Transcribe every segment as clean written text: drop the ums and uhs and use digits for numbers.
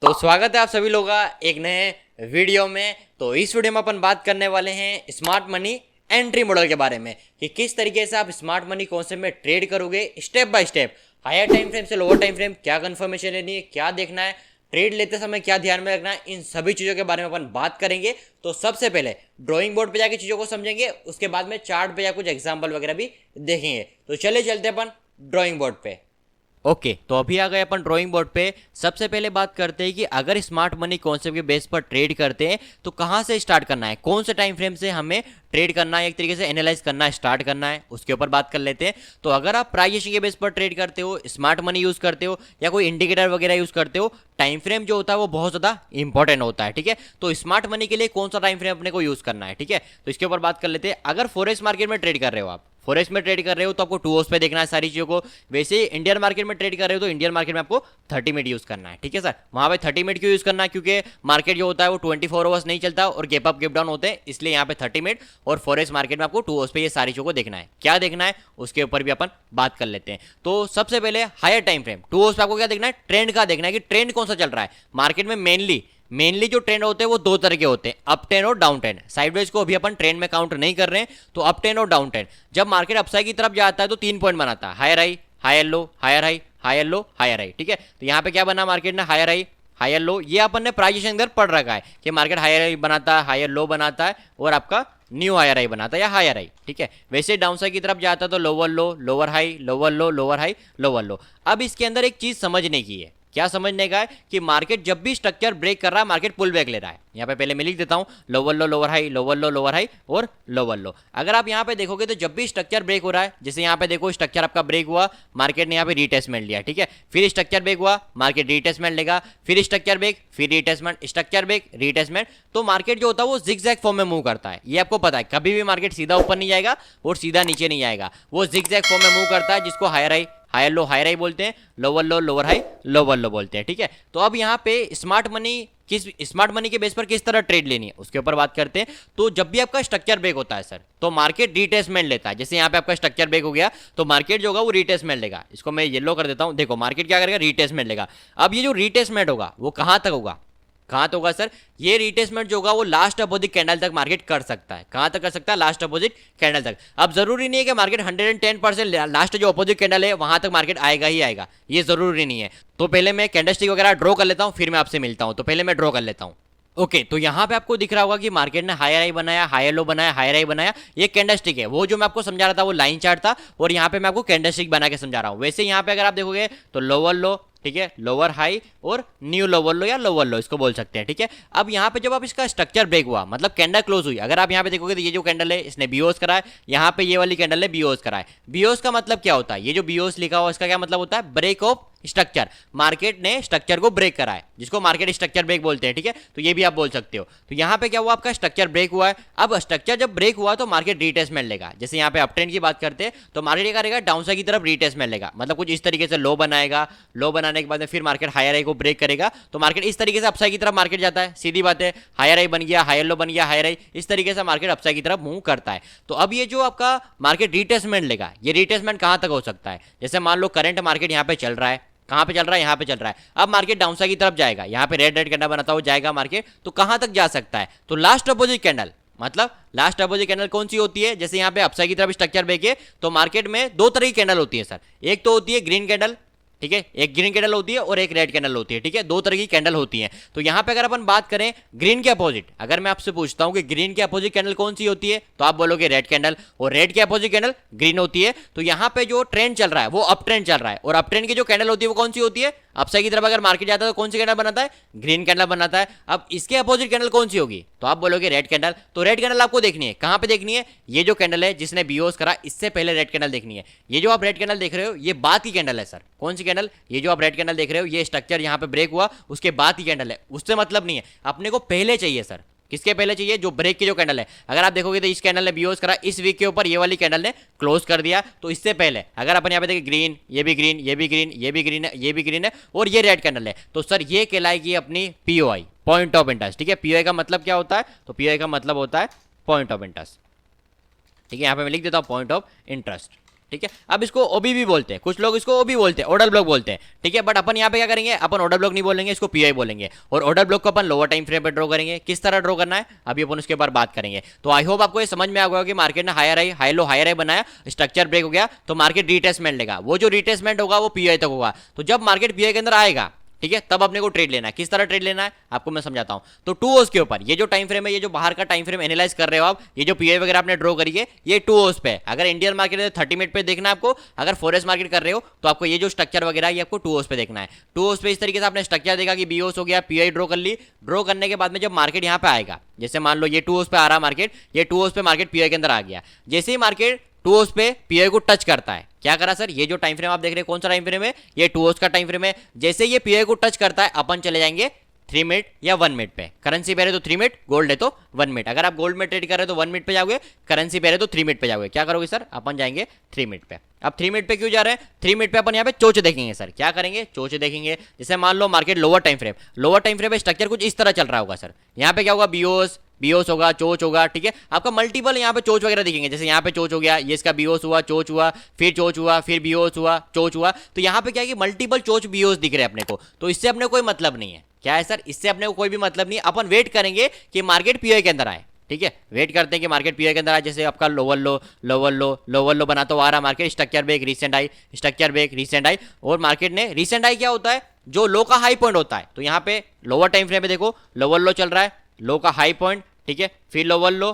तो स्वागत है आप सभी लोगों का एक नए वीडियो में। तो इस वीडियो में अपन बात करने वाले हैं स्मार्ट मनी एंट्री मॉडल के बारे में कि किस तरीके से आप स्मार्ट मनी कॉन्सेप्ट में ट्रेड करोगे step by step, higher time frame से लोअर टाइम फ्रेम, क्या कंफर्मेशन लेनी है, क्या देखना है, ट्रेड लेते समय क्या ध्यान में रखना है, इन सभी चीज़ों के बारे में अपन बात करेंगे। तो सबसे पहले ड्राइंग बोर्ड पे जाके चीज़ों को समझेंगे, उसके बाद में चार्ट पे या कुछ एग्जाम्पल वगैरह भी देखेंगे। तो चले चलते अपन ड्राइंग बोर्ड पे। ओके तो अभी आ गए अपन ड्राइंग बोर्ड पे। सबसे पहले बात करते हैं कि अगर स्मार्ट मनी कॉन्सेप्ट के बेस पर ट्रेड करते हैं तो कहाँ से स्टार्ट करना है, कौन से टाइम फ्रेम से हमें ट्रेड करना है, एक तरीके से एनालाइज करना है, स्टार्ट करना है, उसके ऊपर बात कर लेते हैं। तो अगर आप प्राइस के बेस पर ट्रेड करते हो, स्मार्ट मनी यूज़ करते हो या कोई इंडिकेटर वगैरह यूज़ करते हो, टाइम फ्रेम जो होता है वो बहुत ज़्यादा इंपॉर्टेंट होता है। ठीक है, तो स्मार्ट मनी के लिए कौन सा टाइम फ्रेम अपने को यूज़ करना है, ठीक है, तो इसके ऊपर बात कर लेते हैं। अगर फॉरेक्स मार्केट में ट्रेड कर रहे हो, आप फॉरेक्स में ट्रेड कर रहे हो तो आपको 2 आवर्स पे देखना है सारी चीज़ों को। वैसे ही इंडियन मार्केट में ट्रेड कर रहे हो तो इंडियन मार्केट में आपको 30 मिनट यूज़ करना है। ठीक है सर, वहाँ पे 30 मिनट क्यों यूज़ करना है, क्योंकि मार्केट जो होता है वो 24 आवर्स नहीं चलता और गैप अप गैप डाउन होते हैं, इसलिए यहाँ पे 30 मिनट। और फॉरेक्स मार्केट में आपको 2 आवर्स पे ये सारी चीज़ों को देखना है। क्या देखना है उसके ऊपर भी अपन बात कर लेते हैं। तो सबसे पहले हायर टाइम फ्रेम 2 आवर्स पे आपको क्या देखना है, ट्रेंड का देखना है कि ट्रेंड कौन सा चल रहा है मार्केट में। मेनली जो ट्रेंड होते हैं वो 2 तरह के होते हैं, अप ट्रेंड और डाउन ट्रेंड। साइडवेज को अभी अपन ट्रेंड में काउंट नहीं कर रहे हैं, तो अप ट्रेंड और डाउन ट्रेंड। जब मार्केट अपसाइड की तरफ जाता है तो 3 पॉइंट बनाता है, higher high, higher low, higher high, higher low, higher high. ठीक है, तो यहाँ पे क्या बना मार्केट ने, हायर हाई, हायर लो। ये अपन ने प्राइस के अंदर पढ़ रखा है कि मार्केट हायर हाई बनाता है, हायर लो बनाता है और आपका न्यू हायर हाई बनाता है या हायर हाई। ठीक है, वैसे डाउन साइड की तरफ जाता है तो lower low, lower high, lower low, lower high, lower लो। अब इसके अंदर एक चीज समझने की है, क्या समझने का है कि मार्केट जब भी स्ट्रक्चर ब्रेक कर रहा है, मार्केट पुल बैक ले रहा है। यहाँ पे पहले मैं लिख देता हूँ, lower low, lower high, lower low, lower high और लोअर लो। अगर आप यहाँ पे देखोगे तो जब भी स्ट्रक्चर ब्रेक हो रहा है, जैसे यहाँ पे देखो स्ट्रक्चर आपका ब्रेक हुआ, मार्केट ने यहाँ पे रीटेस्टमेंट लिया, ठीक है, फिर स्ट्रक्चर ब्रेक हुआ, मार्केट रीटेस्टमेंट लेगा, फिर स्ट्रक्चर ब्रेक, फिर रीटेस्टमेंट, स्ट्रक्चर ब्रेक, रीटेस्टमेंट। तो मार्केट जो होता है वो जिगजैग फॉर्म में मूव करता है, ये आपको पता है। कभी भी मार्केट सीधा ऊपर नहीं जाएगा और सीधा नीचे नहीं आएगा, वो जिगजैग फॉर्म में मूव करता है, जिसको higher high, higher low, higher high बोलते हैं, lower low, lower high, lower low बोलते हैं। ठीक है, तो अब यहाँ पे स्मार्ट मनी के बेस पर किस तरह ट्रेड लेनी है उसके ऊपर बात करते हैं। तो जब भी आपका स्ट्रक्चर ब्रेक होता है सर, तो मार्केट रीटेस्टमेंट लेता है। जैसे यहाँ पे आपका स्ट्रक्चर ब्रेक हो गया तो मार्केट जो होगा वो रीटेस्टमेंट लेगा। इसको मैं येलो कर देता हूँ, देखो मार्केट क्या करेगा, रीटेस्टमेंट लेगा। अब ये जो रीटेस्टमेंट होगा वो कहाँ तक होगा, कहाँ तक होगा सर, ये रिटेस्टमेंट जो होगा वो लास्ट अपोजिट कैंडल तक मार्केट कर सकता है। कहाँ तक कर सकता है, लास्ट अपोजिट कैंडल तक। अब जरूरी नहीं है कि मार्केट 110% लास्ट जो अपोजिट कैंडल है वहां तक मार्केट आएगा ही आएगा, ये जरूरी नहीं है। तो पहले मैं कैंडलस्टिक वगैरह ड्रॉ कर लेता हूँ, फिर मैं आपसे मिलता हूँ। तो पहले मैं ड्रॉ कर लेता हूँ। ओके तो यहाँ पे आपको दिख रहा होगा कि मार्केट ने हायर हाई बनाया, हायर लो बनाया, हायर हाई बनाया। ये कैंडलस्टिक है, वो जो मैं आपको समझा रहा था वो लाइन चार्ट था, और यहाँ पे मैं आपको कैंडलस्टिक बना के समझा रहा हूँ। वैसे यहाँ पे अगर आप देखोगे तो लोअर लो, ठीक है, लोअर हाई और न्यू लोअर लो या लोअर लो इसको बोल सकते हैं। ठीक है, अब यहाँ पे जब आप इसका स्ट्रक्चर ब्रेक हुआ, मतलब कैंडल क्लोज हुई, अगर आप यहाँ पे देखोगे तो ये जो कैंडल है इसने बीओस करा है, यहाँ पे ये वाली कैंडल है बीओस करा है। बीओस का मतलब क्या होता है, ये जो बीओस लिखा हुआ इसका क्या मतलब होता है, ब्रेक ऑफ स्ट्रक्चर। मार्केट ने स्ट्रक्चर को ब्रेक करा है, जिसको मार्केट स्ट्रक्चर ब्रेक बोलते हैं। ठीक है, तो ये भी आप बोल सकते हो। तो यहाँ पे क्या हुआ, आपका स्ट्रक्चर ब्रेक हुआ है। अब स्ट्रक्चर जब ब्रेक हुआ तो मार्केट रीटेस्टमेंट लेगा। जैसे यहाँ पे अप ट्रेंड की बात करते हैं तो मार्केट क्या करेगा, डाउन साइड की तरफ रीटेस्टमेंट लेगा, मतलब कुछ इस तरीके से लो बनाएगा। लो बनाने के बाद में फिर मार्केट हायर हाई को ब्रेक करेगा, तो मार्केट इस तरीके से अपसाइड की तरफ मार्केट जाता है। सीधी बात है, हायर हाई बन गया, हायर लो बन गया, हायर हाई, इस तरीके से मार्केट अपसाइड की तरफ मूव करता है। तो अब ये जो आपका मार्केट रीटेस्टमेंट लेगा, ये रीटेस्टमेंट कहां तक हो सकता है, जैसे मान लो करंट मार्केट यहाँ पे चल रहा है, कहां पे चल रहा है, यहाँ पे चल रहा है। अब मार्केट डाउन साइड की तरफ जाएगा, यहाँ पे रेड रेड कैंडल बनाता हुआ जाएगा मार्केट, तो कहां तक जा सकता है, तो लास्ट अपोजिट कैंडल। मतलब लास्ट अपोजिट कैंडल कौन सी होती है, जैसे यहाँ पे अपसाइड की तरफ स्ट्रक्चर ब्रेक है तो मार्केट में 2 तरह की कैंडल होती है सर। एक तो होती है ग्रीन कैंडल, ठीक है, एक ग्रीन कैंडल होती है और एक रेड कैंडल होती है। ठीक है, 2 तरह की कैंडल होती है। तो यहां पे अगर अपन बात करें ग्रीन के अपोजिट, अगर मैं आपसे पूछता हूं कि ग्रीन के अपोजिट कैंडल कौन सी होती है, तो आप बोलोगे रेड कैंडल, और रेड के अपोजिट कैंडल ग्रीन होती है। तो यहां पे जो ट्रेंड चल रहा है वो अप ट्रेंड चल रहा है, और अप ट्रेंड की जो कैंडल होती है वो कौन सी होती है, अपसाइड की तरफ अगर मार्केट जाता है तो कौन सी कैंडल बनाता है, ग्रीन कैंडल बनाता है। अब इसके अपोजिट कैंडल कौन सी होगी, तो आप बोलोगे रेड कैंडल। तो रेड कैंडल आपको देखनी है, कहां पे देखनी है, ये जो कैंडल है जिसने बीओस करा इससे पहले रेड कैंडल देखनी है। ये जो आप रेड कैंडल देख रहे हो ये बाद की कैंडल है सर। कौन सी कैंडल, ये जो आप रेड कैंडल देख रहे हो ये स्ट्रक्चर यहाँ पे ब्रेक हुआ उसके बाद की कैंडल है, उससे मतलब नहीं है, अपने को पहले चाहिए सर। किसके पहले चाहिए, जो ब्रेक की जो कैंडल है। अगर आप देखोगे तो इस कैंडल ने बीओस करा, इस वीक के ऊपर ये वाली कैंडल ने क्लोज कर दिया, तो इससे पहले अगर अपन यहाँ पे देखें ग्रीन, ये भी ग्रीन, ये भी ग्रीन, ये भी ग्रीन है, ये भी ग्रीन है और ये रेड कैंडल है, तो सर ये कहलाएगी अपनी पीओआई, पॉइंट ऑफ इंटरेस्ट। ठीक है, पीओआई का मतलब क्या होता है, तो पीओआई का मतलब होता है पॉइंट ऑफ इंटरेस्ट। ठीक है, यहाँ पे मैं लिख देता हूँ पॉइंट ऑफ इंटरेस्ट। ठीक है। अब इसको ओबी भी बोलते हैं, कुछ लोग इसको ओबी बोलते हैं, ऑर्डर ब्लॉक बोलते हैं, ठीक है। बट अपन यहाँ पे क्या करेंगे, अपन ऑर्डर ब्लॉक नहीं बोलेंगे, इसको पीआई बोलेंगे। और ऑर्डर ब्लॉक को अपन लोअर टाइम फ्रेम पे ड्रॉ करेंगे। किस तरह ड्रॉ करना है अभी अपन उसके बारे बात करेंगे। तो आई होप आपको ये समझ में आ गया कि मार्केट ने higher high high low higher high बनाया, स्ट्रक्चर ब्रेक हो गया तो मार्केट रीटेस्टमेंट लेगा। वो जो रीटेस्टमेंट होगा वो पीआई तक होगा। तो जब मार्केट पीआई के अंदर आएगा, ठीक है, तब अपने को ट्रेड लेना है। किस तरह ट्रेड लेना है आपको मैं समझाता हूं। तो 2 ओस के ऊपर ये जो टाइम फ्रेम है, ये जो बाहर का टाइम फ्रेम एनालाइज कर रहे हो आप, ये जो पीआई वगैरह आपने ड्रॉ करी है, ये 2 ओस पे। अगर इंडियन मार्केट है 30 मिनट पे देखना है आपको, अगर फॉरेक्स मार्केट कर रहे हो तो आपको ये जो स्ट्रक्चर वगैरह ये आपको 2 ओस पे देखना है। 2 ओस पे इस तरीके से आपने स्ट्रक्चर देखा कि बीओस हो गया, पीआई ड्रॉ कर ली। ड्रॉ करने के बाद में जब मार्केट यहाँ पे आएगा, जैसे मान लो ये 2 ओस पे आ रहा मार्केट, ये 2 ओस पे मार्केट पीआई के अंदर आ गया। जैसे ही मार्केट 2 ओस पे पीआई को टच करता है, क्या करा सर, ये जो टाइम फ्रेम आप देख रहे हैं कौन सा टाइम फ्रेम है, ये 2 ओस का टाइम फ्रेम है। जैसे ये पीआई को टच करता है अपन चले जाएंगे 3 मिनट या 1 मिनट पे। करेंसी पे रहे तो 3 मिनट, गोल्ड है तो 1 मिनट। अगर आप गोल्ड में ट्रेड कर रहे हो तो 1 मिनट पे जाओगे, करेंसी पे रहे तो 3 मिनट पे जाओगे। क्या करोगे सर, अपन जाएंगे 3 मिनट पे। अब 3 मिनट पे क्यों जा रहे हैं, 3 मिनट पे अपन यहाँ पे चोच देखेंगे सर। क्या करेंगे, चोच देखेंगे। जैसे मान लो मार्केट लोअर टाइम फ्रेम पे स्ट्रक्चर कुछ इस तरह चल रहा होगा सर। यहाँ पे क्या होगा, बीओस होगा, चोच होगा, ठीक है। आपका मल्टीपल यहाँ पे चोच वगैरह दिखेंगे। जैसे यहाँ पे चोच हो गया, ये इसका बीओस हुआ, चोच हुआ, फिर चोच हुआ, फिर बीओस हुआ, चोच हुआ। तो यहाँ पे क्या है कि मल्टीपल चोच बीओस दिख रहे हैं अपने को। तो इससे अपने कोई मतलब नहीं है। क्या है सर, इससे अपने को कोई भी मतलब नहीं। अपन वेट करेंगे कि मार्केट पीआई के अंदर आए, ठीक है। वेट करते हैं कि मार्केट पीआई के अंदर आए। जैसे आपका lower low lower low lower लो बना तो आ रहा मार्केट, स्ट्रक्चर ब्रेक रिसेंट आई, स्ट्रक्चर ब्रेक रिसेंट आई। और मार्केट ने रिसेंट आई क्या होता है, जो लो का हाई पॉइंट होता है। तो यहाँ पे लोअर टाइम फ्रेम पे देखो लोअर लो चल रहा है, लो का हाई पॉइंट, ठीक है, फिर लोअर लो,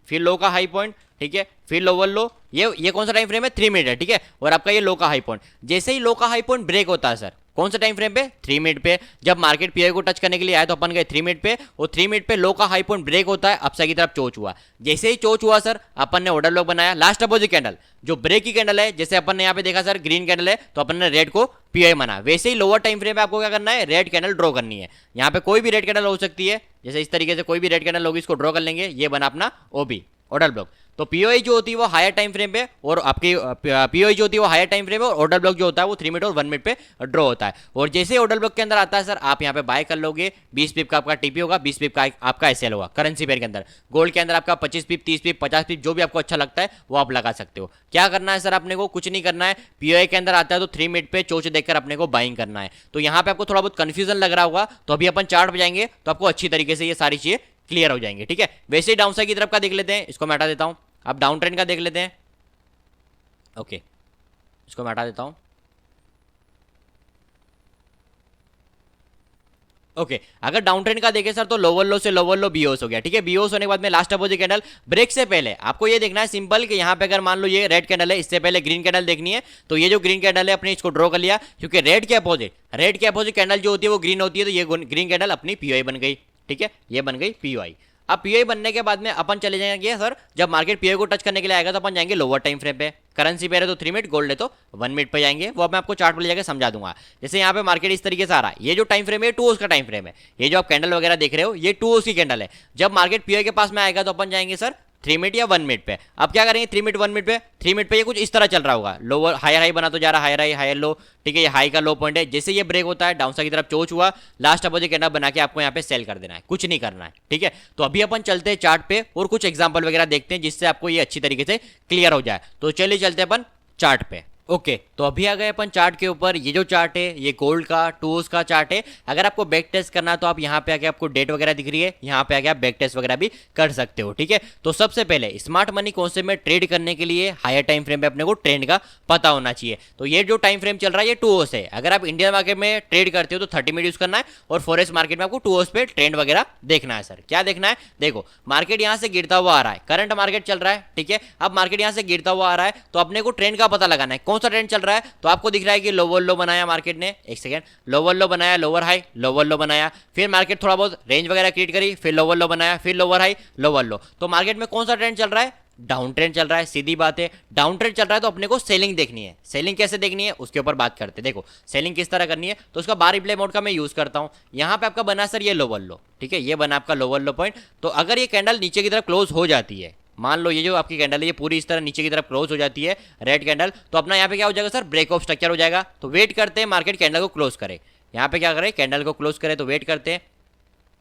फिर लो का हाई पॉइंट, ठीक है, फिर लोअर लो। ये कौन सा टाइम फ्रेम है, 3 मिनट है, ठीक है। और आपका ये लो का हाई पॉइंट, जैसे ही लो का हाई पॉइंट ब्रेक होता है सर, कौन सा टाइम फ्रेम पे, 3 मिनट पे। जब मार्केट पीआई को टच करने के लिए आया तो अपन गए 3 मिनट पे, और 3 मिनट पे लो का हाई पॉइंट ब्रेक होता है, अपसाइड की तरफ चोच हुआ। जैसे ही चोच हुआ सर, अपन ने ऑर्डर ब्लॉक बनाया। लास्ट अपोजिट कैंडल जो ब्रेक की कैंडल है, जैसे अपन ने यहाँ पे देखा सर ग्रीन कैंडल है तो अपन ने रेड को पीआई माना। वैसे ही लोअर टाइम फ्रेम पे आपको क्या करना है, रेड कैंडल ड्रॉ करनी है। यहाँ पे कोई भी रेड कैंडल हो सकती है, जैसे इस तरीके से कोई भी रेड कैंडल होगी, इसको ड्रॉ कर लेंगे। ये बना अपना ओबी, ऑर्डर ब्लॉक। तो पीओआई जो होती है वो हायर टाइम फ्रेम पे, और आपकी पीओआई जो होती है वो हायर टाइम फ्रेम पे, और ऑर्डर ब्लॉक जो होता है वो 3 मिनट और 1 मिनट पे ड्रॉ होता है। और जैसे ऑर्डर ब्लॉक के अंदर आता है सर, आप यहाँ पे बाय कर लोगे। 20 पिप का आपका टीपी होगा, 20 पिप का आपका एसएल होगा करेंसी पेयर के अंदर। गोल्ड के अंदर आपका 25 पिप, 30 पिप, 50 पिप, जो भी आपको अच्छा लगता है वो आप लगा सकते हो। क्या करना है सर, अपने को कुछ नहीं करना है। पीओआई के अंदर आता है तो 3 मिनट पे चोच देखकर अपने को बाइंग करना है। तो यहाँ पे आपको थोड़ा बहुत कंफ्यूजन लग रहा होगा, तो अभी अपन चार्ट पे जाएंगे तो आपको अच्छी तरीके से ये सारी चीजें क्लियर हो जाएंगे, ठीक है। वैसे ही डाउन साइड की तरफ का देख लेते हैं, इसको मैं हटा देता हूं। अब डाउन ट्रेंड का देख लेते हैं, ओके, इसको मैं हटा देता हूं। ओके, अगर डाउन ट्रेंड का देखें सर तो लोअर लो से लोअर लो बीओस हो गया, ठीक है। बीओस होने के बाद में लास्ट अपोजिट कैंडल ब्रेक से पहले आपको ये देखना है सिंपल कि यहाँ पे अगर मान लो ये रेड कैंडल है, इससे पहले ग्रीन कैंडल देखनी है। तो ये जो ग्रीन कैंडल है अपने इसको ड्रॉ कर लिया, क्योंकि रेड के अपोजिट कैंडल जो होती है वो ग्रीन होती है। तो ये ग्रीन कैंडल अपनी पीओआई बन गई, ठीक है, ये बन गई पीओआई। अब पीओआई बनने के बाद में अपन चले जाएंगे सर, जब मार्केट पीओआई को टच करने के लिए आएगा तो अपन जाएंगे लोअर टाइम फ्रेम पे। करेंसी पे है तो 3 मिनट, गोल्ड है तो 1 मिनट पे जाएंगे। वो मैं आपको चार्ट पर ले जाकर समझा दूंगा। जैसे यहाँ पे मार्केट इस तरीके से आ रहा है, ये जो टाइम फ्रेम है 2 का टाइम फ्रेम है। ये जो आप कैंडल वगैरह देख रहे हो ये 2 की कैंडल है। जब मार्केट पीओआई के पास में आएगा तो अपन जाएंगे सर 3 मिनट या 1 मिनट पे। अब क्या करेंगे 3 मिनट 1 मिनट पे, 3 मिनट पे ये कुछ इस तरह चल रहा होगा, लोअर हायर हाई बना तो जा रहा, हायर हाई हायर लो, ठीक है। ये हाई का लो पॉइंट है। जैसे ये ब्रेक होता है डाउन साइड की तरफ चोच हुआ, लास्ट अपोजिट कैंडल बना के आपको यहाँ पे सेल कर देना है, कुछ नहीं करना है, ठीक है। तो अभी अपन चलते हैं चार्ट पे और कुछ एग्जांपल वगैरह देखते हैं जिससे आपको ये अच्छी तरीके से क्लियर हो जाए। तो चलिए चलते हैं अपन चार्ट पे। ओके, तो अभी आ गए अपन चार्ट के ऊपर। ये जो चार्ट है ये गोल्ड का 2 का चार्ट है। अगर आपको बैक टेस्ट करना है तो आप यहाँ पे आके आपको डेट वगैरह दिख रही है, यहाँ पे आके आप बैक टेस्ट वगैरह भी कर सकते हो, ठीक है। तो सबसे पहले स्मार्ट मनी कॉन्सेप्ट में ट्रेड करने के लिए हायर टाइम फ्रेम पे अपने को ट्रेंड का पता होना चाहिए। तो ये जो टाइम फ्रेम चल रहा है ये 2 है। अगर आप इंडियन मार्केट में ट्रेड करते हो तो 30 मिनट यूज करना है, और फॉरेक्स मार्केट में आपको 2 पे ट्रेंड वगैरह देखना है। सर क्या देखना है, देखो मार्केट यहाँ से गिरता हुआ आ रहा है, करंट मार्केट चल रहा है, ठीक है। अब मार्केट यहाँ से गिरता हुआ आ रहा है तो अपने को ट्रेंड का पता लगाना है, कौन सा ट्रेंड चल रहा है। तो आपको दिख रहा है कि लोअर लो बनाया मार्केट ने, एक सेकंड, लोअर लो बनाया, लोअर हाई, लोअर लो बनाया, फिर मार्केट थोड़ा बहुत रेंज वगैरह क्रिएट करी, फिर लोअर लो बनाया, फिर लोअर हाई, लोअर लो। तो मार्केट में कौन सा ट्रेंड चल रहा है, डाउन ट्रेंड चल रहा है। सीधी बात है, डाउन ट्रेंड चल रहा है तो अपने को सेलिंग देखनी है। सेलिंग कैसे देखनी है उसके ऊपर बात करते हैं। देखो सेलिंग किस तरह करनी है, तो उसका बार रिप्ले मोड का मैं यूज करता हूं। यहां पे आपका बना सर ये लोअर लो, ठीक है, ये बना आपका लोअर लो पॉइंट। तो अगर ये कैंडल नीचे की तरफ क्लोज हो जाती है, मान लो ये जो आपकी कैंडल है ये पूरी इस तरह नीचे की तरफ क्लोज हो जाती है रेड कैंडल, तो अपना यहाँ पे क्या हो जाएगा सर, ब्रेक ऑफ स्ट्रक्चर हो जाएगा। तो वेट करते हैं मार्केट कैंडल को क्लोज करे। यहाँ पे क्या करें, कैंडल को क्लोज करे, तो वेट करते हैं,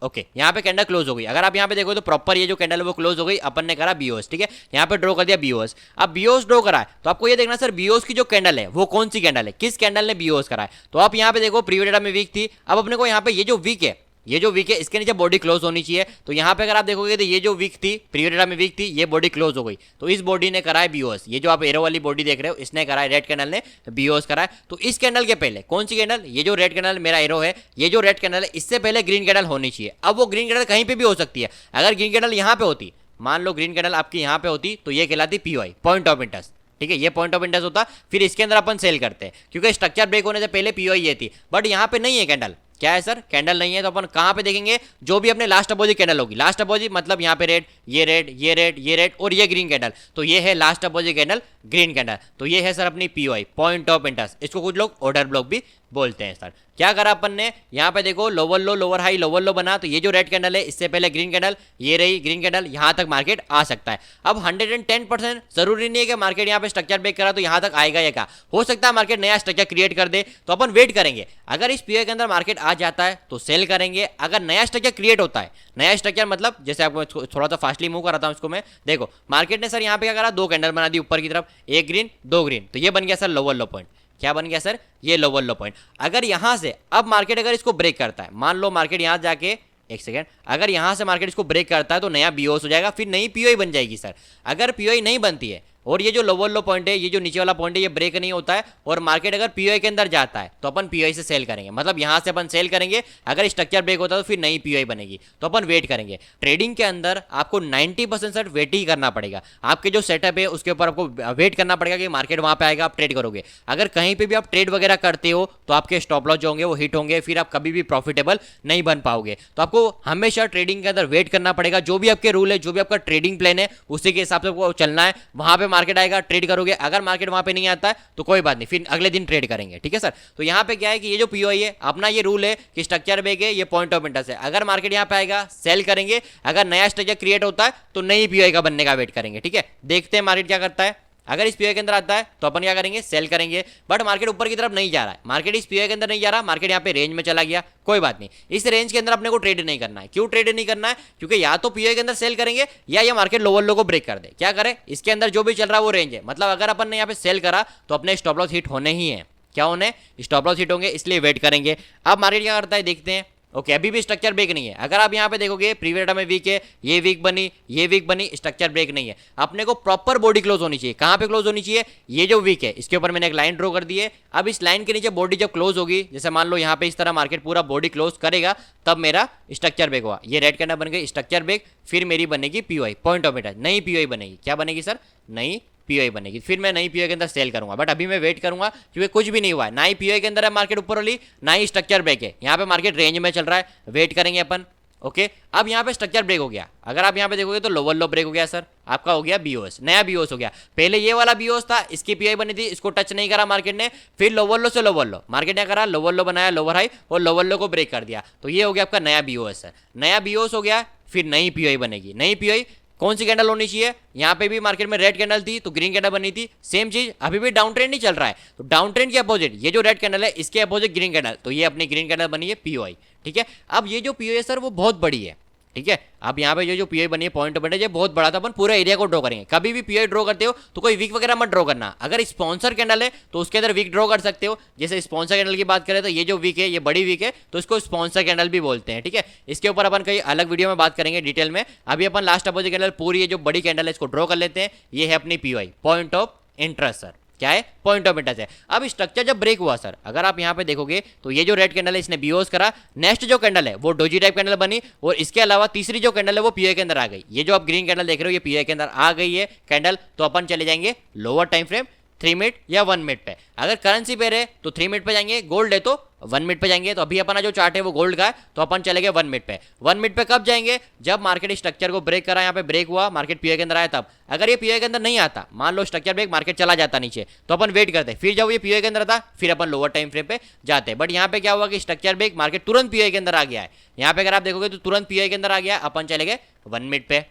ओके यहाँ पे कैंडल क्लोज हो गई। अगर आप यहाँ पे देखो तो प्रॉपर ये जो कैंडल है वो क्लोज हो गई, अपन ने करा बीओएस, ठीक है, यहाँ पे ड्रॉ कर दिया बीओएस। अब बीओएस ड्रॉ करा है तो आपको ये देखना सर बीओएस की जो कैंडल है वो कौन सी कैंडल है, किस कैंडल ने बीओएस करा है। तो आप यहाँ पे देखो प्रीवियस डेटा में वीक थी, अब अपने को यहाँ पे ये जो वीक है, ये जो वीक है इसके नीचे बॉडी क्लोज होनी चाहिए। तो यहाँ पे अगर आप देखोगे तो ये जो वीक थी प्रीवियस डेटा में वीक थी, ये बॉडी क्लोज हो गई, तो इस बॉडी ने करा है बीओएस। ये जो आप एरो वाली बॉडी देख रहे हो इसने करा है, रेड कैंडल ने बीओएस करा है। तो इस कैंडल के पहले कौन सी कैंडल, ये जो रेड कैंडल मेरा एरो है, ये जो रेड कैंडल है इससे पहले ग्रीन कैंडल होनी चाहिए। अब वो ग्रीन कैंडल कहीं पे भी हो सकती है, अगर ग्रीन कैंडल यहाँ पे होती, मान लो ग्रीन कैंडल आपकी यहाँ पे होती तो ये कहलाती पीओआई, पॉइंट ऑफ इंटरेस्ट, ठीक है, ये पॉइंट ऑफ इंटरेस्ट होता, फिर इसके अंदर अपन सेल करते हैं क्योंकि स्ट्रक्चर ब्रेक होने से पहले पीओआई ये थी। बट यहाँ पे नहीं है कैंडल, क्या है सर, कैंडल नहीं है, तो अपन कहाँ पे देखेंगे, जो भी अपने लास्ट अपोजिट कैंडल होगी, लास्ट अपोजिट मतलब यहाँ पे रेड, ये रेड, ये रेड, ये रेड और ये ग्रीन कैंडल, तो ये है last opposite candle green candle, तो ये है सर अपनी पीओआई, पॉइंट ऑफ इंटरेस्ट। इसको कुछ लोग ऑर्डर ब्लॉक भी बोलते हैं सर। क्या करा अपन ने, यहाँ पे देखो lower low lower high lower लो बना, तो ये जो रेड कैंडल है इससे पहले ग्रीन कैंडल, ये रही ग्रीन कैंडल, यहाँ तक मार्केट आ सकता है। अब 110% जरूरी नहीं है कि मार्केट यहाँ पे स्ट्रक्चर ब्रेक करा तो यहाँ तक आएगा या क्या, हो सकता है मार्केट नया स्ट्रक्चर क्रिएट कर दे, तो अपन वेट करेंगे। अगर इस पीओआई के अंदर मार्केट आ जाता है तो सेल करेंगे, अगर नया स्ट्रक्चर क्रिएट होता है, नया स्ट्रक्चर मतलब जैसे आपको थोड़ा सा फास्टली मूव कराता हूँ इसको मैं, देखो मार्केट ने सर यहाँ पे क्या करा, दो कैंडल बना दी ऊपर की तरफ, एक ग्रीन दो ग्रीन, तो ये बन गया सर लोअर लो पॉइंट। क्या बन गया सर, ये लोअर लो पॉइंट। अगर यहां से अब मार्केट अगर इसको ब्रेक करता है, मान लो मार्केट यहां जाके, एक सेकेंड, अगर यहां से मार्केट इसको ब्रेक करता है तो नया बीओएस हो जाएगा, फिर नई पीओआई बन जाएगी सर। अगर पीओआई नहीं बनती है और ये जो लोअर लो पॉइंट है, ये जो नीचे वाला पॉइंट है, ये ब्रेक नहीं होता है और मार्केट अगर पीओआई के अंदर जाता है तो अपन पीओआई से सेल करेंगे, मतलब यहां से अपन सेल करेंगे। अगर स्ट्रक्चर ब्रेक होता है तो फिर नई पीओआई बनेगी, तो अपन वेट करेंगे। ट्रेडिंग के अंदर आपको 90% सर वेट ही करना पड़ेगा, आपके जो सेटअप है उसके ऊपर आपको वेट करना पड़ेगा कि मार्केट वहां पे आएगा, आप ट्रेड करोगे। अगर कहीं पर भी आप ट्रेड वगैरह करते हो तो आपके स्टॉप लॉस जो होंगे वो हिट होंगे, फिर आप कभी भी प्रॉफिटेबल नहीं बन पाओगे। तो आपको हमेशा ट्रेडिंग के अंदर वेट करना पड़ेगा, जो भी आपके रूल है, जो भी आपका ट्रेडिंग प्लान है उसी के हिसाब से आपको चलना है। वहां पे मार्केट आएगा, ट्रेड करोगे, अगर मार्केट वहां पे नहीं आता है तो कोई बात नहीं, फिर अगले दिन ट्रेड करेंगे, ठीक है सर। तो यहां पे क्या है कि ये जो पीओआई है अपना ये रूल है कि स्ट्रक्चर ब्रेक है, ये पॉइंट ऑफ इंटरेस्ट है, अगर मार्केट यहां पे आएगा सेल करेंगे, अगर नया स्ट्रक्चर क्रिएट होता है तो नई पीओआई का बनने का वेट करेंगे, ठीक है। देखते हैं मार्केट क्या करता है, अगर इस पीओआई के अंदर आता है तो अपन क्या करेंगे, सेल करेंगे। बट मार्केट ऊपर की तरफ नहीं जा रहा है, मार्केट इस पीओआई के अंदर नहीं जा रहा, मार्केट यहाँ पे रेंज में चला गया, कोई बात नहीं, इस रेंज के अंदर अपने को ट्रेड नहीं करना है। क्यों ट्रेड नहीं करना है, क्योंकि या तो पीओआई के अंदर सेल करेंगे या ये मार्केट लोअर लो को ब्रेक कर दे। क्या करें, इसके अंदर जो भी चल रहा है वो रेंज है, मतलब अगर अपन ने यहाँ पे सेल करा तो अपने स्टॉप लॉस हिट होने ही है। क्या होने, स्टॉप लॉस हिट होंगे, इसलिए वेट करेंगे। अब मार्केट क्या करता है देखते हैं। ओके अभी भी स्ट्रक्चर ब्रेक नहीं है, अगर आप यहाँ पे देखोगे प्रीवियस डेटा में वीक है, ये वीक बनी, ये वीक बनी, स्ट्रक्चर ब्रेक नहीं है। अपने को प्रॉपर बॉडी क्लोज होनी चाहिए, कहाँ पे क्लोज होनी चाहिए, ये जो वीक है इसके ऊपर मैंने एक लाइन ड्रॉ कर दी है। अब इस लाइन के नीचे बॉडी जब क्लोज होगी, जैसे मान लो यहाँ पे इस तरह मार्केट पूरा बॉडी क्लोज करेगा, तब मेरा स्ट्रक्चर ब्रेक हुआ, ये रेड कैंडल बन गई स्ट्रक्चर ब्रेक, फिर मेरी बनेगी पीओआई, पॉइंट ऑफ इंटरेस्ट, नई पीओआई बनेगी। क्या बनेगी सर, नई पीओआई बनेगी, फिर मैं नई पीओआई के अंदर सेल करूंगा। बट अभी मैं वेट करूंगा क्योंकि कुछ भी नहीं हुआ है, ना ही पीओआई के अंदर है मार्केट ऊपर वाली, ना ही स्ट्रक्चर ब्रेक है, यहाँ पे मार्केट रेंज में चल रहा है, वेट करेंगे अपन। ओके अब यहाँ पे स्ट्रक्चर ब्रेक हो गया, अगर आप यहाँ पे देखोगे तो लोअर लो ब्रेक हो गया सर, आपका हो गया बीओएस, नया बीओएस हो गया। पहले ये वाला बीओएस था, इसकी पीआई बनी थी, इसको टच नहीं करा मार्केट ने, फिर लोअर लो से लोअर लो मार्केट ने करा, लोअर लो बनाया, लोअर हाई और लोअर लो को ब्रेक कर दिया, तो ये हो गया आपका नया बीओएस है। नया बीओएस हो गया, फिर नई पीआई बनेगी। नई पीआई कौन सी कैंडल होनी चाहिए, यहाँ पे भी मार्केट में रेड कैंडल थी तो ग्रीन कैंडल बनी थी, सेम चीज अभी भी डाउन ट्रेंड नहीं चल रहा है, तो डाउन ट्रेंड के अपोजिट ये जो रेड कैंडल है इसके अपोजिट ग्रीन कैंडल, तो ये अपनी ग्रीन कैंडल बनी है पीओआई, ठीक है। अब ये जो पीओआई सर वो बहुत बड़ी है, ठीक है। अब यहाँ पे जो पीओआई बनी है पॉइंट ऑफ इंटरेस्ट ये बहुत बड़ा था, अपन पूरा एरिया को ड्रॉ करेंगे। कभी भी पीओआई ड्रॉ करते हो तो कोई वीक वगैरह मत ड्रॉ करना, अगर स्पॉन्सर कैंडल है तो उसके अंदर वीक ड्रॉ कर सकते हो। जैसे स्पॉन्सर कैंडल की बात करें तो ये जो वीक है ये बड़ी वीक है तो इसको स्पॉन्सर कैंडल भी बोलते हैं, ठीक है। इसके ऊपर अपन कई अलग वीडियो में बात करेंगे डिटेल में। अभी अपन लास्ट अपोजिट कैंडल पूरी ये जो बड़ी कैंडल है इसको ड्रॉ कर लेते हैं। ये है अपनी POI, point of interest sir, क्या है, पॉइंट ऑफ इंटरेस्ट है। अब स्ट्रक्चर जब ब्रेक हुआ सर, अगर आप यहाँ पे देखोगे तो ये जो रेड कैंडल है इसने बीओएस करा, नेक्स्ट जो कैंडल है वो डोजी टाइप कैंडल बनी और इसके अलावा तीसरी जो कैंडल है वो पीओआई के अंदर आ गई। ये जो आप ग्रीन कैंडल देख रहे हो ये पीओआई के अंदर आ गई है कैंडल, तो अपन चले जाएंगे लोअर टाइम फ्रेम 3 मिनट या 1 मिनट पे। अगर करेंसी पे रहे तो 3 मिनट पे जाएंगे, गोल्ड है तो 1 मिनट पे जाएंगे। तो अभी अपना जो चार्ट है वो गोल्ड का है तो अपन चले गए 1 मिनट पे। 1 मिनट पे कब जाएंगे, जब मार्केट स्ट्रक्चर को ब्रेक करा, यहाँ पे ब्रेक हुआ, मार्केट पीओआई के अंदर आया तब। अगर ये पीओआई के अंदर नहीं आता, मान लो स्ट्रक्चर ब्रेक मार्केट चला जाता नीचे, तो अपन वेट करते, फिर जब ये पीओआई के अंदर आता फिर अपन लोअर टाइम फ्रेम पे जाते। बट यहाँ पे क्या हुआ कि स्ट्रक्चर ब्रेक मार्केट तुरंत पीओआई के अंदर आ गया है। यहाँ पे अगर आप देखोगे तो तुरंत पीओआई के अंदर आ गया, अपन चले गए 1 मिनट पे।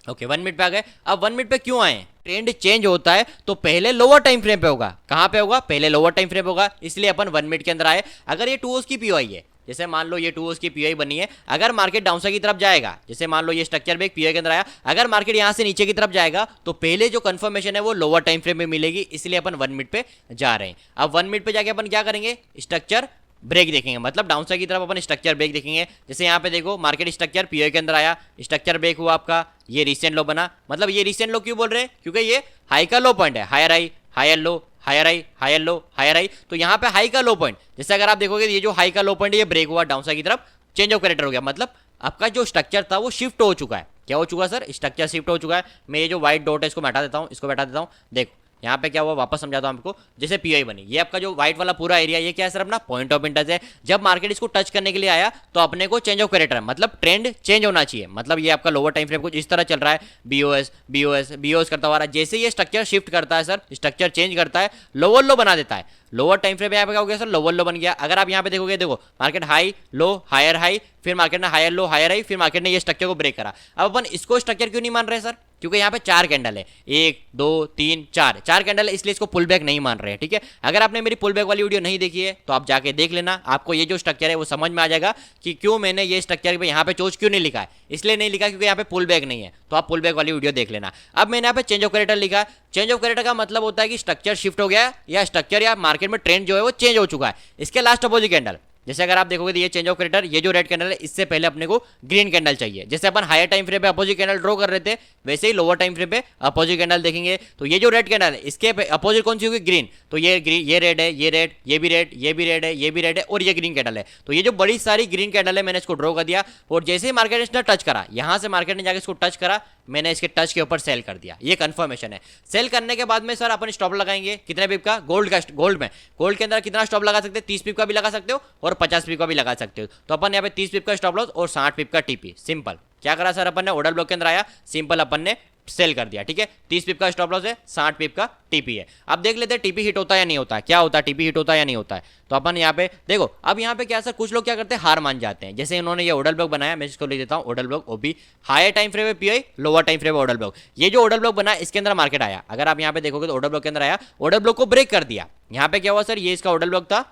ओके 1 मिनट पे आ गए। अब 1 मिनट पे क्यों आए, ट्रेंड चेंज होता है तो पहले लोअर टाइम फ्रेम पे होगा। कहां पे होगा, पहले लोअर टाइम फ्रेम होगा, इसलिए अपन 1 मिनट के अंदर आए। अगर ये 2 आवर्स की पीओआई है जैसे मान लो ये 2 O's की पीओई बनी है, अगर मार्केट डाउन साइड की तरफ जाएगा, जैसे मान लो ये स्ट्रक्चर ब्रेक पीओई के अंदर आया, अगर मार्केट यहां से नीचे की तरफ जाएगा तो पहले जो कंफर्मेशन है वो लोअर टाइम फ्रेम में मिलेगी, इसलिए अपन 1 मिनट पे जा रहे हैं। अब 1 मिनट पे जाके अपन क्या करेंगे, स्ट्रक्चर ब्रेक देखेंगे, मतलब डाउन साइड की तरफ अपन स्ट्रक्चर ब्रेक देखेंगे। जैसे यहाँ पे देखो मार्केट स्ट्रक्चर पीओई के अंदर आया, स्ट्रक्चर ब्रेक हुआ आपका, ये रिसेंट लो बना, मतलब ये रिसेंट लो क्यों बोल रहे हैं, क्योंकि ये हाई का लो पॉइंट है, higher high higher low higher high higher low higher high, तो यहाँ पे हाई का लो पॉइंट, जैसे अगर आप देखोगे ये जो हाई का लो पॉइंट है ये ब्रेक हुआ डाउन साइड की तरफ, चेंज ऑफ कैरेक्टर हो गया, मतलब आपका जो स्ट्रक्चर था वो शिफ्ट हो चुका है। क्या हो चुका सर, स्ट्रक्चर शिफ्ट हो चुका है। मैं ये जो व्हाइट डॉट है इसको मैं हटा देता हूँ, इसको हटा देता हूँ। देखो यहाँ पे क्या हुआ, वापस समझाता हूँ आपको। जैसे पीआई बनी, ये आपका जो व्हाइट वाला पूरा एरिया, ये क्या है सर, अपना पॉइंट ऑफ इंटरेस्ट है। जब मार्केट इसको टच करने के लिए आया तो अपने को चेंज ऑफ कैरेक्टर, मतलब ट्रेंड चेंज होना चाहिए, मतलब ये आपका लोअर टाइम फ्रेम कुछ इस तरह चल रहा है, बीओएस बीओएस बीओएस करता हुआ रहा है। जैसे ये स्ट्रक्चर शिफ्ट करता है सर, स्ट्रक्चर चेंज करता है, लोअर लो बना देता है। लोअर टाइम फ्रेम यहाँ पे क्या हो गया सर, लोअर लो बन गया। अगर आप यहाँ पे देखोगे, देखो market high low higher high, फिर मार्केट ने हायर लो हायर हाई, फिर मार्केट ने ये स्ट्रक्चर को ब्रेक करा। अब अपन इसको स्ट्रक्चर क्यों नहीं मान रहे सर, क्योंकि यहाँ पे 4 कैंडल है, 1 2 3 4 कैंडल है, इसलिए इसको पुल बैक नहीं मान रहे हैं। ठीक है, अगर आपने मेरी पुल बैक वाली वीडियो नहीं देखी है तो आप जाके देख लेना, आपको ये जो स्ट्रक्चर है वो समझ में आ जाएगा कि क्यों मैंने ये स्ट्रक्चर पे यहाँ पे चोच क्यों नहीं लिखा है। इसलिए नहीं लिखा क्योंकि यहाँ पे पुल बैक नहीं है, तो आप पुल बैक वाली वीडियो देख लेना। अब मैंने यहाँ पे चेंज ऑफ कैरेक्टर लिखा। चेंज ऑफ कैरेक्टर का मतलब होता है कि स्ट्रक्चर शिफ्ट हो गया या स्ट्रक्चर या मार्केट में ट्रेंड जो है वो चेंज हो चुका है। इसके लास्ट अपोजिट कैंडल, जैसे अगर आप देखोगे तो ये चेंज ऑफ कैरेक्टर, ये जो रेड कैंडल है इससे पहले अपने को ग्रीन कैंडल चाहिए। जैसे अपन हायर टाइम फ्रेम पे अपोजिट कैंडल ड्रॉ कर रहे थे, वैसे ही लोअर टाइम फ्रेम पे अपोजिट कैंडल देखेंगे। तो ये जो रेड कैंडल है इसके अपोजिट कौन सी होगी, ग्रीन। तो ये ग्रीन, ये रेड है, ये रेड, ये भी रेड, ये भी रेड है, ये भी रेड है, और ये ग्रीन कैंडल है। तो ये जो बड़ी सारी ग्रीन कैंडल है मैंने इसको ड्रॉ कर दिया, और जैसे ही मार्केट ने टच करा, यहां से मार्केट ने जाकर इसको टच करा, मैंने इसके टच के ऊपर सेल कर दिया। ये कंफर्मेशन है। सेल करने के बाद में सर अपन स्टॉप लगाएंगे कितने पिप का, गोल्ड का, गोल्ड में, गोल्ड के अंदर कितना स्टॉप लगा सकते हैं, 30 पिप का भी लगा सकते हो और 50 पिप का भी लगा सकते हो। तो अपन यहाँ पे 30 पिप का स्टॉप लॉस और 60 पिप का टीपी। सिंपल क्या करा सर अपन ने, ऑर्डर ब्लॉक के अंदर आया, सिंपल अपन ने सेल कर दिया। ठीक है, 30 पिप का स्टॉप लॉस है, 60 पिप का टीपी है। अब देख लेते हैं टीपी हिट होता है या नहीं होता है, क्या होता है टीपी हिट होता है या नहीं होता है। तो अपन यहाँ पे देखो, अब यहाँ पे क्या सर, कुछ लोग क्या करते हैं, हार मान जाते हैं। जैसे इन्होंने ये ऑर्डर ब्लॉक बनाया, मैं इसको लिख देता हूँ ऑर्डर ब्लॉक ओबी, हायर टाइम फ्रेम में पीआई, लोअर टाइम फ्रेम में ऑर्डर ब्लॉक। ये जो ऑर्डर ब्लॉक बना इसके अंदर मार्केट आया, अगर आप यहाँ पे देखोगे तो ऑर्डर ब्लॉक के अंदर आया, ऑर्डर ब्लॉक को ब्रेक कर दिया। यहाँ पे क्या हुआ सर, ये इसका ऑर्डर ब्लॉक था,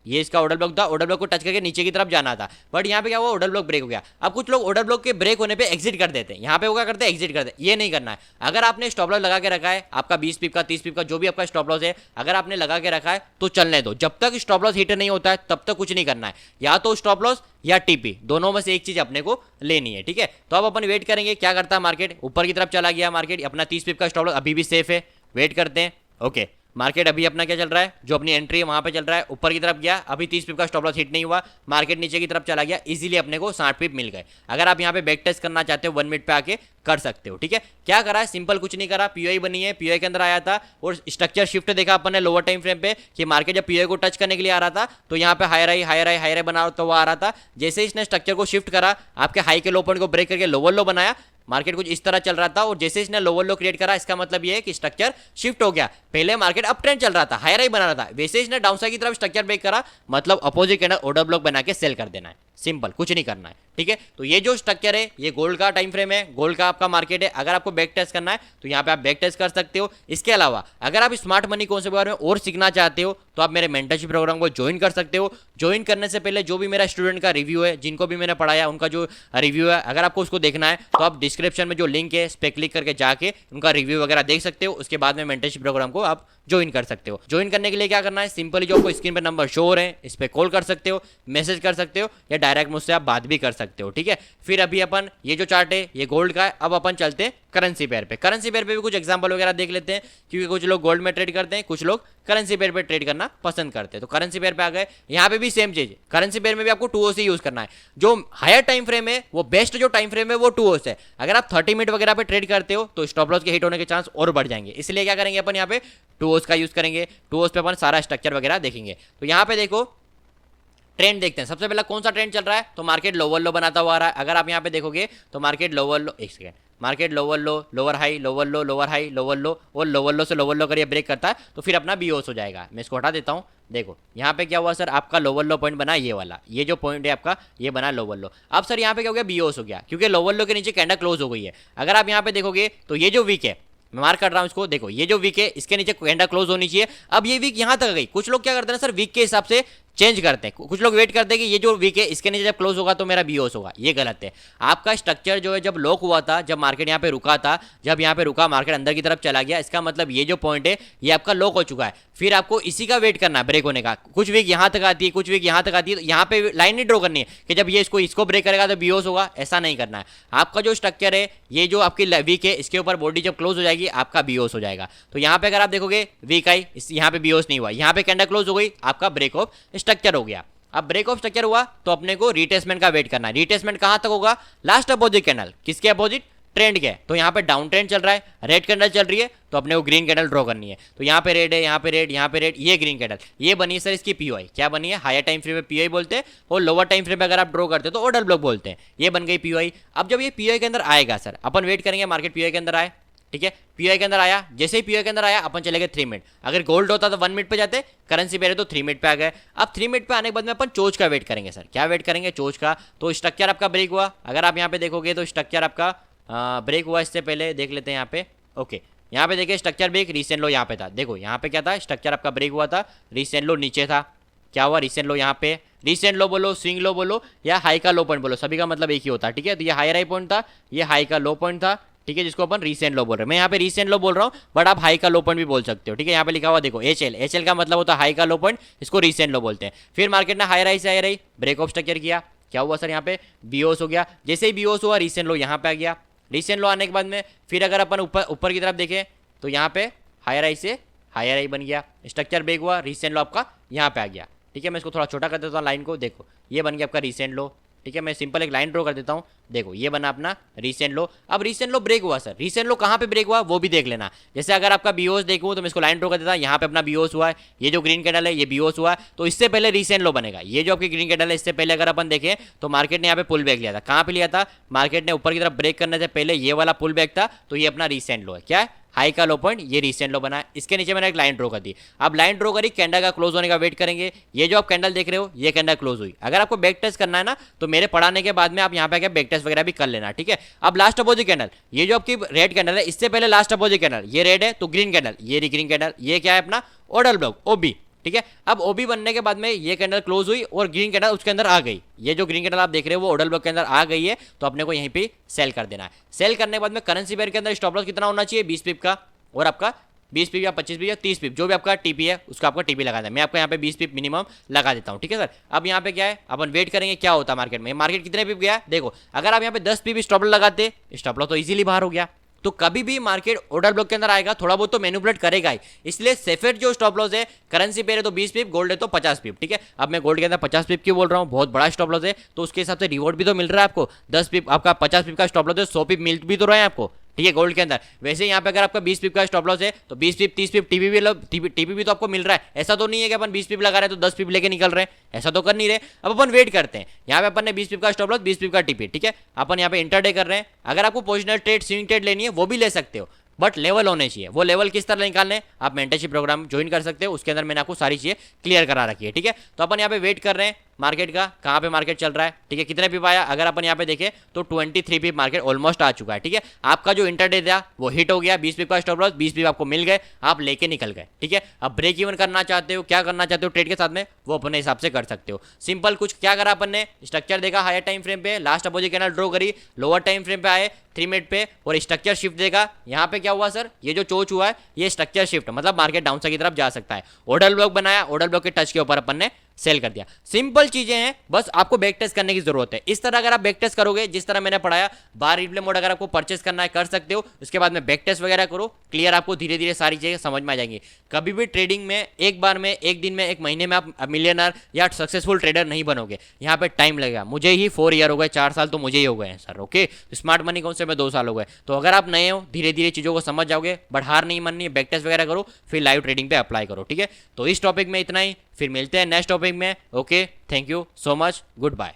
ये इसका ऑर्डर ब्लॉक था, ऑर्डर ब्लॉक को टच करके नीचे की तरफ जाना था, बट यहाँ पे क्या हुआ, ऑर्डर ब्लॉक ब्रेक हो गया। अब कुछ लोग ऑर्डर ब्लॉक के ब्रेक होने पे एग्जिट कर देते हैं, यहाँ पे वो क्या करते हैं, एग्जिट करते हैं। ये नहीं करना है। अगर आपने स्टॉप लॉस लगा के रखा है, आपका 20 पिप का 30 पिप का जो भी आपका स्टॉप लॉस है, अगर आपने लगा के रखा है तो चलने दो। जब तक स्टॉप लॉस हिट नहीं होता है तब तक कुछ नहीं करना है, या तो स्टॉप लॉस या टीपी, दोनों में से एक चीज अपने को लेनी है। ठीक है, तो अब अपन वेट करेंगे क्या करता है मार्केट। ऊपर की तरफ चला गया मार्केट, अपना 30 पिप का स्टॉप लॉस अभी भी सेफ है, वेट करते हैं। ओके, मार्केट अभी अपना क्या चल रहा है, जो अपनी एंट्री है वहां पे चल रहा है, ऊपर की तरफ गया, अभी 30 पिप का स्टॉप लॉस हिट नहीं हुआ, मार्केट नीचे की तरफ चला गया, इजीली अपने को 60 पिप मिल गए। अगर आप यहाँ पे बैक टेस्ट करना चाहते हो 1 मिनट पे आके कर सकते हो। ठीक है, क्या करा है, सिंपल कुछ नहीं करा, पीओई बनी है, पीओई के अंदर आया था और स्ट्रक्चर शिफ्ट देखा अपन ने लोअर टाइम फ्रेम पे कि मार्केट जब पीओई को टच करने के लिए आ रहा था तो यहाँ पे higher high higher high higher high बना तो आ रहा था। जैसे इसने स्ट्रक्चर को शिफ्ट करा, आपके हाई के लो पॉइंट को ब्रेक करके लोअर लो बनाया, मार्केट कुछ इस तरह चल रहा था, और जैसे इसने लोअर लो क्रिएट करा, इसका मतलब ये है कि स्ट्रक्चर शिफ्ट हो गया। पहले मार्केट अप ट्रेंड चल रहा था, हायर हाई बना रहा था, वैसे इसने डाउन साइड की तरफ स्ट्रक्चर ब्रेक करा, मतलब अपोजिट कैंडल ऑर्डर ब्लॉक बना के सेल कर देना है। सिंपल, कुछ नहीं करना है। ठीक है, तो ये जो स्ट्रक्चर है ये गोल्ड का टाइम फ्रेम है, गोल्ड का आपका मार्केट है। अगर आपको बैक टेस्ट करना है तो यहाँ पे आप बैक टेस्ट कर सकते हो। इसके अलावा अगर आप स्मार्ट मनी कॉन्सेप्ट के बारे में और सीखना चाहते हो तो आप मेरे मेंटरशिप प्रोग्राम को ज्वाइन कर सकते हो। ज्वाइन करने से पहले जो भी मेरा स्टूडेंट का रिव्यू है, जिनको भी मैंने पढ़ाया उनका जो रिव्यू है, अगर आपको उसको देखना है तो आप डिस्क्रिप्शन में जो लिंक है इस पर क्लिक करके जाके उनका रिव्यू वगैरह देख सकते हो। उसके बाद में मेंटरशिप प्रोग्राम को आप ज्वाइन कर सकते हो। ज्वाइन करने के लिए क्या करना है, सिंपली जो आपको स्क्रीन पे नंबर शो हो रहे हैं इस पे कॉल कर सकते हो, मैसेज कर सकते हो, या डायरेक्ट मुझसे आप बात भी कर सकते हो। ठीक है, फिर अभी अपन ये जो चार्ट है ये गोल्ड का है, अब अपन चलते हैं करेंसी पेयर पे। करेंसी पेयर पे भी कुछ एग्जांपल वगैरह देख लेते हैं, क्योंकि कुछ लोग गोल्ड में ट्रेड करते हैं, कुछ लोग करेंसी पेयर पे ट्रेड करना पसंद करते हैं। तो करेंसी पेयर पे आ गए, यहाँ पे भी सेम चीज, करेंसी पेयर में भी आपको 2 OC यूज करना है। जो हायर टाइम फ्रेम है वो बेस्ट जो टाइम फ्रेम है वो 2 OC है। अगर आप 30 मिनट वगैरह पे ट्रेड करते हो तो स्टॉप लॉस के हिट होने के चांस और बढ़ जाएंगे, इसलिए क्या करेंगे अपन यहाँ पे 2 OC का यूज करेंगे। 2 OC पे अपन सारा स्ट्रक्चर वगैरह देखेंगे। तो यहाँ पे देखो ट्रेंड देखते हैं, सबसे पहला कौन सा ट्रेंड चल रहा है, तो मार्केट लोअर लो बनाता हुआ आ रहा है। अगर आप यहाँ पे देखोगे तो मार्केट लोअर लो, एक second, market lower low lower high lower low lower high lower लो, और लोअर लो से लोअर लो करिए ब्रेक करता है तो फिर अपना बीओस हो जाएगा। मैं इसको हटा देता हूँ। देखो यहाँ पे क्या हुआ सर, आपका लोअर लो पॉइंट बना ये वाला, ये जो पॉइंट है आपका ये बना लोअर लो। अब सर यहाँ पे क्या हो गया, बीओस हो गया, क्योंकि लोअर लो के नीचे कैंडल क्लोज हो गई है। अगर आप यहाँ पे देखोगे तो ये जो वीक है, मैं मार्क कर रहा हूं इसको, देखो ये जो वीक है इसके नीचे कैंडल क्लोज होनी चाहिए। अब ये वीक यहां तक गई, कुछ लोग क्या करते हैं सर, वीक के हिसाब से चेंज करते हैं। कुछ लोग वेट करते हैं कि ये जो वीक है इसके नीचे जब क्लोज होगा तो मेरा बीओस होगा, ये गलत है। आपका स्ट्रक्चर जो है जब लॉक हुआ था, जब मार्केट यहाँ पे रुका था, जब यहाँ पे रुका मार्केट अंदर की तरफ चला गया, इसका मतलब ये जो पॉइंट है ये आपका लॉक हो चुका है। फिर आपको इसी का वेट करना है ब्रेक होने का। कुछ वीक यहाँ तक आती है, कुछ वीक यहाँ तक आती है, तो यहाँ पे लाइन नहीं ड्रॉ करनी है कि जब ये इसको ब्रेक करेगा तो बीओस होगा, ऐसा नहीं करना है। आपका जो स्ट्रक्चर है, ये जो आपकी वीक है, इसके ऊपर बॉडी जब क्लोज हो जाएगी आपका बीओस हो जाएगा। तो यहाँ पे अगर आप देखोगे वीक आई, यहाँ पे बीओस नहीं हुआ, यहाँ पे कैंडल क्लोज हो गई, आपका ब्रेक ऑफ स्ट्रक्चर हो गया। अब ब्रेक ऑफ स्ट्रक्चर हुआ तो अपने को रिटेस्टमेंट का वेट करना है। रिटेस्टमेंट कहां तक होगा? लास्ट अपोजिट कैंडल, किसके अपोजिट? ट्रेंड के। तो यहाँ पे डाउन ट्रेंड चल रहा है, रेड कैंडल चल रही है, तो अपने को ग्रीन कैंडल ड्रॉ करनी है। तो यहाँ पे रेड है, यहाँ पे रेड, यहाँ पे रेड, ये ग्रीन कैंडल, ये बनी है सर इसकी पीओआई। क्या बनी है? हायर टाइम फ्रेम में पीओआई बोलते हैं, और लोअर टाइम फ्रेम में अगर आप ड्रॉ करते हो तो ऑर्डर ब्लॉक बोलते हैं। ये बन गई पीओआई। अब जब ये पीओआई के अंदर आएगा सर, अपन वेट करेंगे मार्केट पीओआई के अंदर आए, ठीक है। पीओआई के अंदर आया, जैसे ही पीओआई के अंदर आया अपन चले गए 3 मिनट। अगर गोल्ड होता तो 1 मिनट पे जाते, करेंसी पे रहे तो 3 मिनट पे आ गए। अब 3 मिनट पे आने के बाद में अपन चोच का वेट करेंगे सर। क्या वेट करेंगे? चोच का। तो स्ट्रक्चर आपका ब्रेक हुआ, अगर आप यहाँ पे देखोगे तो स्ट्रक्चर आपका ब्रेक हुआ। इससे पहले देख लेते हैं यहाँ पे, ओके, यहाँ पे देखिए स्ट्रक्चर ब्रेक, रीसेंट लो यहाँ पे था। देखो यहाँ पे क्या था, स्ट्रक्चर आपका ब्रेक हुआ था, रीसेंट लो नीचे था, क्या हुआ? रीसेंट लो यहाँ पे, रीसेंट लो बोलो, स्विंग लो बोलो, या हाई का लो पॉइंट बोलो, सभी का मतलब एक ही होता है, ठीक है। तो ये हाई हाई पॉइंट था, ये हाई का लो पॉइंट था, ठीक है, जिसको अपन रीसेंट लो बोल रहे हैं। मैं यहाँ पे रीसेंट लो बोल रहा हूँ, बट आप हाई का लो पॉइंट भी बोल सकते हो, ठीक है। यहाँ पे लिखा हुआ देखो एचएल, एचएल का मतलब होता है हाई का लो पॉइंट, इसको रीसेंट लो बोलते हैं। फिर मार्केट ने हायर हाई से higher high break of structure किया, क्या हुआ सर? यहाँ पे बीओस हो गया। जैसे ही बीओस हुआ रीसेंट लो यहाँ पे आ गया। रीसेंट लो आने के बाद में फिर अगर अपन ऊपर की तरफ देखें तो यहाँ पे हायर हाई से हायर हाई बन गया, स्ट्रक्चर ब्रेक हुआ, रीसेंट लो आपका यहाँ पे आ गया, ठीक है। मैं इसको थोड़ा छोटा कर देता हूँ लाइन को, देखो ये बन गया आपका रीसेंट लो, ठीक है। मैं सिंपल एक लाइन ड्रॉ कर देता हूँ, देखो ये बना अपना रीसेंट लो। अब रीसेंट लो ब्रेक हुआ सर, रीसेंट लो कहाँ पे ब्रेक हुआ वो भी देख लेना। जैसे अगर आपका बीओस देखूँ तो मैं इसको लाइन ड्रॉ कर देता हूँ, यहाँ पे अपना बीओस हुआ है, ये जो ग्रीन कैंडल है ये बीओस हुआ है, तो इससे पहले रीसेंट लो बनेगा। ये जो आपकी ग्रीन कैंडल है इससे पहले अगर अपन देखें तो मार्केट ने यहाँ पे पुल बैक लिया था। कहाँ पे लिया था? मार्केट ने ऊपर की तरफ ब्रेक करने से पहले ये वाला पुल बैक था, तो ये अपना रीसेंट लो है। क्या है? हाई का लो पॉइंट, ये रीसेंट लो बना है। इसके नीचे मैंने एक लाइन ड्रॉ कर दी। अब लाइन ड्रॉ करी, कैंडल का क्लोज होने का वेट करेंगे। ये जो आप कैंडल देख रहे हो ये कैंडल क्लोज हुई। अगर आपको बैक टेस्ट करना है ना तो मेरे पढ़ाने के बाद में आप यहाँ पे आके बैक टेस्ट वगैरह भी कर लेना, ठीक है। अब लास्ट अपोजिट कैंडल, ये जो आपकी रेड कैंडल है इससे पहले लास्ट अपोजिट कैंडल, ये रेड है तो ग्रीन कैंडल, ये ग्रीन कैंडल, ये क्या है अपना ऑर्डर ब्लॉक ओबी, ठीक है। अब ओबी बनने के बाद में ये कैंडल क्लोज हुई और ग्रीन कैंडल उसके अंदर आ गई। ये जो ग्रीन कैंडल आप देख रहे हो वो ऑर्डर ब्लॉक के अंदर आ गई है, तो अपने को यहीं पे सेल कर देना है। सेल करने के बाद में करेंसी पेयर के अंदर स्टॉप लॉस कितना होना चाहिए? 20 पिप का, और आपका 20 पिप या 25 पिप या 30 पिप, जो भी आपका टीपी है उसका आपका टीपी लगा दें। मैं आपको यहाँ पे 20 पिप मिनिमम लगा देता हूँ, ठीक है सर। अब यहाँ पे क्या है, अपन वेट करेंगे क्या होता है मार्केट में। मार्केट कितने पिप गया? देखो अगर आप यहाँ पे 10 पिप स्टॉप लॉस लगाते, स्टॉप लॉस तो इजीली बाहर हो गया। तो कभी भी मार्केट ऑर्डर ब्लॉक के अंदर आएगा, थोड़ा बहुत तो मैनिपुलेट करेगा ही, इसलिए सेफेट जो स्टॉप लॉस है, करेंसी पेयर है तो 20 पिप, गोल्ड है तो 50 पिप, ठीक है। अब मैं गोल्ड के अंदर 50 पिप क्यों बोल रहा हूँ? बहुत बड़ा स्टॉप लॉस है, तो उसके हिसाब से रिवॉर्ड भी तो मिल रहा है आपको। 10 पिप आपका 50 पिप का स्टॉप लॉस है, 100 पिप मिल भी तो रहे हैं आपको, ठीक है, गोल्ड के अंदर। वैसे यहाँ पे अगर आपका 20 पिप का स्टॉप लॉस है तो 20 पिप 30 पिप टीपी भी तो आपको मिल रहा है। ऐसा तो नहीं है कि अपन 20 पिप लगा रहे हैं तो 10 पिप लेके निकल रहे हैं, ऐसा तो कर नहीं रहे। अब अपन वेट करते हैं, यहाँ पे अपन ने 20 पिप का स्टॉप लॉस, 20 पिप का टीपी, ठीक है। अपन यहाँ पे इंटरडे कर रहे हैं। अगर आपको पोजिशनल ट्रेड, स्विंग ट्रेड लेनी है वो भी ले सकते हो, बट लेवल होने चाहिए। वो लेवल किस तरह निकालने, आप मेंटरशिप प्रोग्राम ज्वाइन कर सकते हो, उसके अंदर मैंने आपको सारी चीजें क्लियर करा रखी है, ठीक है। तो अपन यहाँ पे वेट कर रहे हैं मार्केट का, कहाँ पे मार्केट चल रहा है, ठीक है, कितने पिप आया। अगर अपन यहाँ पे देखें तो 23 पिप मार्केट ऑलमोस्ट आ चुका है, ठीक है। आपका जो इंटरडे था वो हिट हो गया, 20 पिप का स्टॉप लॉस, 20 पिप आपको मिल गए, आप लेके निकल गए, ठीक है। अब ब्रेक इवन करना चाहते हो, क्या करना चाहते हो ट्रेड के साथ में, वो अपने हिसाब से कर सकते हो। सिंपल कुछ क्या करा अपन ने, स्ट्रक्चर देखा हायर टाइम फ्रेम पे, लास्ट अपोजिट कैंडल ड्रॉ करी, लोअर टाइम फ्रेम पे आए 3 मिनट पे, और स्ट्रक्चर शिफ्ट देखा। यहाँ पे क्या हुआ सर, ये जो चोच हुआ है ये स्ट्रक्चर शिफ्ट, मतलब मार्केट डाउन साइड की तरफ जा सकता है। ऑर्डर ब्लॉक बनाया, ऑर्डर ब्लॉक के टच के ऊपर अपन ने सेल कर दिया। सिंपल चीजें हैं, बस आपको बैक टेस्ट करने की जरूरत है। इस तरह अगर आप बैक टेस्ट करोगे, जिस तरह मैंने पढ़ाया, बार रिप्ले मोड अगर आपको परचेस करना है कर सकते हो, उसके बाद में बैक टेस्ट वगैरह करो, क्लियर आपको धीरे धीरे सारी चीजें समझ में आ जाएंगी। कभी भी ट्रेडिंग में एक बार में, एक दिन में, एक महीने में आप मिलियनर या सक्सेसफुल ट्रेडर नहीं बनोगे, यहाँ पे टाइम लगेगा। मुझे ही 4 ईयर हो गए, 4 साल तो मुझे ही हो गए हैं सर, ओके। स्मार्ट मनी कौन से में 2 साल हो गए। तो अगर आप नए हो धीरे धीरे चीजों को समझ जाओगे, बट हार नहीं माननी, बैक टेस्ट वगैरह करो, फिर लाइव ट्रेडिंग पे अप्लाई करो, ठीक है। तो इस टॉपिक में इतना ही, फिर मिलते हैं नेक्स्ट टॉपिक में, okay. Thank you so much, good bye.